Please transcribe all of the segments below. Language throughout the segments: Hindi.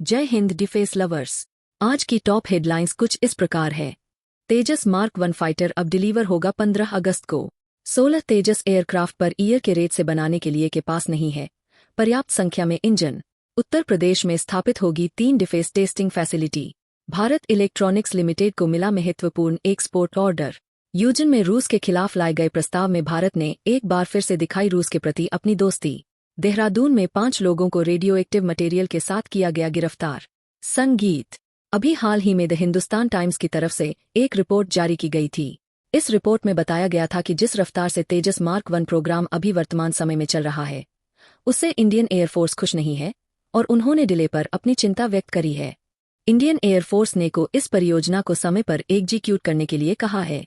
जय हिंद डिफेंस लवर्स। आज की टॉप हेडलाइंस कुछ इस प्रकार है। तेजस मार्क 1 फाइटर अब डिलीवर होगा 15 अगस्त को। 16 तेजस एयरक्राफ्ट पर ईयर के रेट से बनाने के लिए के पास नहीं है पर्याप्त संख्या में इंजन। उत्तर प्रदेश में स्थापित होगी 3 defence testing facility. Bharat electronics limited को मिला महत्वपूर्ण एक्सपोर्ट ऑर्डर। यूजन में रूस के खिलाफ लाए गए प्रस्ताव में भारत ने एक बार फिर से दिखाई रूस के प्रति अपनी दोस्ती। देहरादून में 5 लोगों को रेडियो एक्टिव मटेरियल के साथ किया गया गिरफ्तार। संगीत। अभी हाल ही में द हिंदुस्तान टाइम्स की तरफ से एक रिपोर्ट जारी की गई थी। इस रिपोर्ट में बताया गया था कि जिस रफ्तार से तेजस मार्क 1 प्रोग्राम अभी वर्तमान समय में चल रहा है उससे इंडियन एयरफोर्स खुश नहीं है और उन्होंने डिले पर अपनी चिंता व्यक्त करी है। इंडियन एयरफोर्स ने को इस परियोजना को समय पर एग्जीक्यूट करने के लिए कहा है।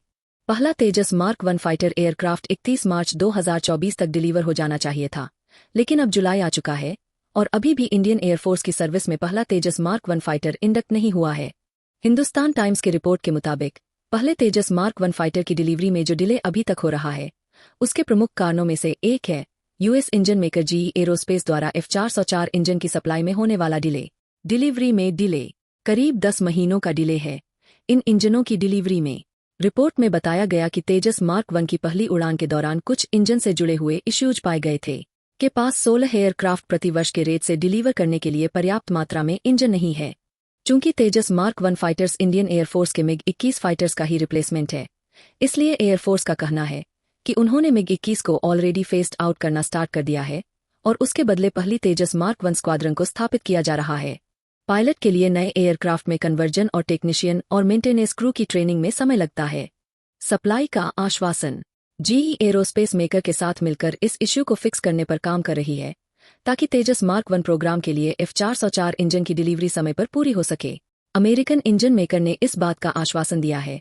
पहला तेजस मार्क 1 फाइटर एयरक्राफ्ट 31 मार्च 2024 तक डिलीवर हो जाना चाहिए था, लेकिन अब जुलाई आ चुका है और अभी भी इंडियन एयरफोर्स की सर्विस में पहला तेजस मार्क 1 फाइटर इंडक्ट नहीं हुआ है। हिंदुस्तान टाइम्स की रिपोर्ट के मुताबिक पहले तेजस मार्क 1 फाइटर की डिलीवरी में जो डिले अभी तक हो रहा है उसके प्रमुख कारणों में से एक है US engine maker GE aerospace द्वारा F404 इंजन की सप्लाई में होने वाला डिले। डिलीवरी में डिले करीब 10 महीनों का डिले है इन इंजनों की डिलीवरी में। रिपोर्ट में बताया गया कि तेजस मार्क 1 की पहली उड़ान के दौरान कुछ इंजन से जुड़े हुए इश्यूज पाए गए थे। के पास 16 एयरक्राफ्ट प्रतिवर्ष के रेट से डिलीवर करने के लिए पर्याप्त मात्रा में इंजन नहीं है। चूंकि तेजस मार्क 1 फाइटर्स इंडियन एयरफोर्स के मिग 21 फाइटर्स का ही रिप्लेसमेंट है, इसलिए एयरफोर्स का कहना है कि उन्होंने मिग 21 को ऑलरेडी फेस्ड आउट करना स्टार्ट कर दिया है और उसके बदले पहली तेजस मार्क 1 स्क्वाड्रन को स्थापित किया जा रहा है। पायलट के लिए नए एयरक्राफ्ट में कन्वर्जन और टेक्नीशियन और मेंटेनेंस क्रू की ट्रेनिंग में समय लगता है। सप्लाई का आश्वासन। जीई एरोस्पेस मेकर के साथ मिलकर इस इश्यू को फिक्स करने पर काम कर रही है ताकि तेजस मार्क 1 प्रोग्राम के लिए F404 इंजन की डिलीवरी समय पर पूरी हो सके। अमेरिकन इंजन मेकर ने इस बात का आश्वासन दिया है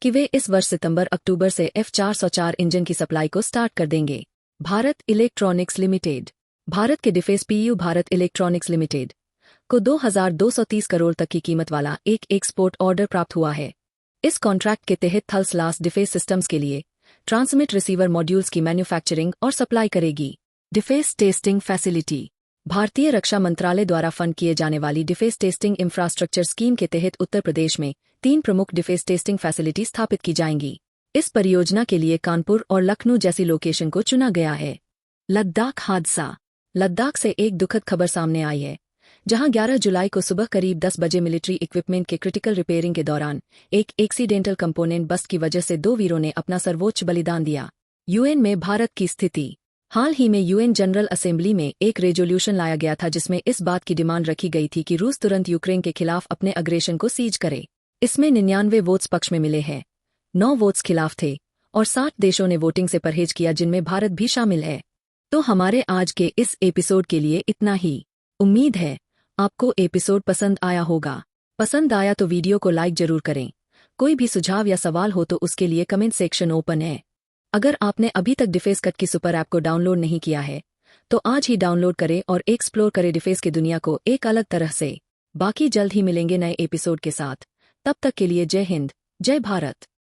कि वे इस वर्ष सितंबर-अक्टूबर से F404 इंजन की सप्लाई को स्टार्ट कर देंगे। Bharat electronics limited. भारत के defence PU Bharat electronics limited को 2230 करोड़ तक की कीमत वाला एक एक्सपोर्ट ऑर्डर प्राप्त हुआ है। इस कॉन्ट्रैक्ट के तहत थल स्लास डिफेंस सिस्टम्स के लिए ट्रांसमिट रिसीवर मॉड्यूल्स की मैन्युफैक्चरिंग और सप्लाई करेगी। Defence testing facility. भारतीय रक्षा मंत्रालय द्वारा फंड किए जाने वाली डिफेंस टेस्टिंग इंफ्रास्ट्रक्चर स्कीम के तहत उत्तर प्रदेश में 3 प्रमुख डिफेंस टेस्टिंग फैसिलिटी स्थापित की जाएंगी। इस परियोजना के लिए कानपुर और लखनऊ जैसी लोकेशन को चुना गया है। लद्दाख हादसा। लद्दाख से एक दुखद खबर सामने आई है, जहां 11 जुलाई को सुबह करीब 10 बजे मिलिट्री इक्विपमेंट के क्रिटिकल रिपेयरिंग के दौरान एक एक्सीडेंटल कंपोनेंट बस्ट की वजह से 2 वीरों ने अपना सर्वोच्च बलिदान दिया। यूएन में भारत की स्थिति। हाल ही में यूएन जनरल असेंबली में एक रेजोल्यूशन लाया गया था जिसमें इस बात की डिमांड रखी गई थी कि रूस तुरंत यूक्रेन के खिलाफ अपने अग्रेशन को सीज करे। इसमें 99 वोट्स पक्ष में मिले हैं, 9 वोट्स खिलाफ थे और 60 देशों ने वोटिंग से परहेज किया, जिनमें भारत भी शामिल है। तो हमारे आज के इस एपिसोड के लिए इतना ही। उम्मीद है आपको एपिसोड पसंद आया होगा। पसंद आया तो वीडियो को लाइक जरूर करें। कोई भी सुझाव या सवाल हो तो उसके लिए कमेंट सेक्शन ओपन है। अगर आपने अभी तक डिफेंस कट की सुपर ऐप को डाउनलोड नहीं किया है तो आज ही डाउनलोड करें और एक्सप्लोर करें डिफेंस की दुनिया को एक अलग तरह से। बाकी जल्द ही मिलेंगे नए एपिसोड के साथ। तब तक के लिए जय हिंद, जय भारत।